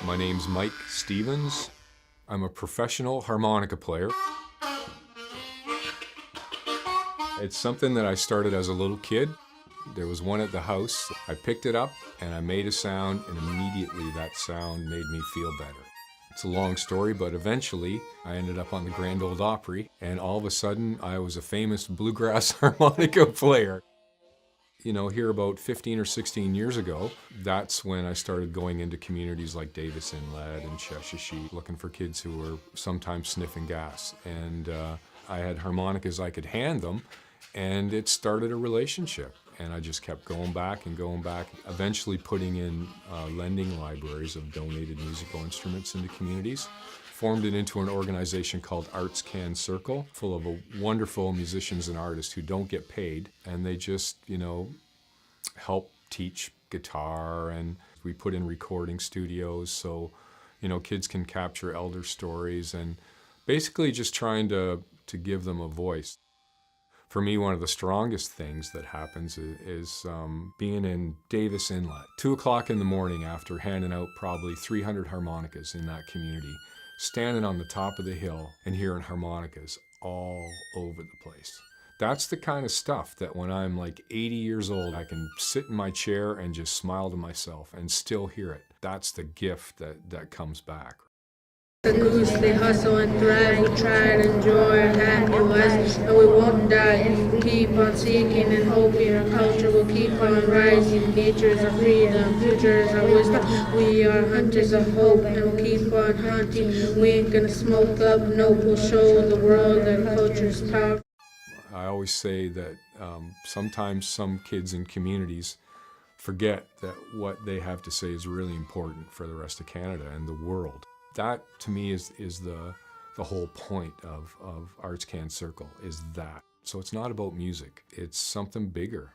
My name's Mike Stevens. I'm a professional harmonica player. It's something that I started as a little kid. There was one at the house. I picked it up and I made a sound, and immediately that sound made me feel better. It's a long story, but eventually I ended up on the Grand Ole Opry, and all of a sudden I was a famous bluegrass harmonica player. You know, here about 15 or 16 years ago, that's when I started going into communities like Davis Inlet and Cheshire, looking for kids who were sometimes sniffing gas. And I had harmonicas I could hand them, and it started a relationship. And I just kept going back and going back, eventually putting in lending libraries of donated musical instruments into communities. Formed it into an organization called ArtsCan Circle, full of wonderful musicians and artists who don't get paid, and they just, you know, help teach guitar, and we put in recording studios so, you know, kids can capture elder stories, and basically just trying to give them a voice. For me, one of the strongest things that happens is being in Davis Inlet, 2 o'clock in the morning after handing out probably 300 harmonicas in that community, standing on the top of the hill and hearing harmonicas all over the place. That's the kind of stuff that when I'm like 80 years old, I can sit in my chair and just smile to myself and still hear it. That's the gift that comes back. The goose, they hustle and thrive, we try to enjoy our happy lives, and we won't die if we keep on seeking and hoping. Our culture will keep on rising, nature is our freedom, future is our wisdom. We are hunters of hope, and we'll keep on hunting. We ain't gonna smoke up, nope, we'll show the world that culture is powerful. I always say that sometimes some kids in communities forget that what they have to say is really important for the rest of Canada and the world. That, to me, is the whole point of ArtsCan Circle, is that. So it's not about music, it's something bigger.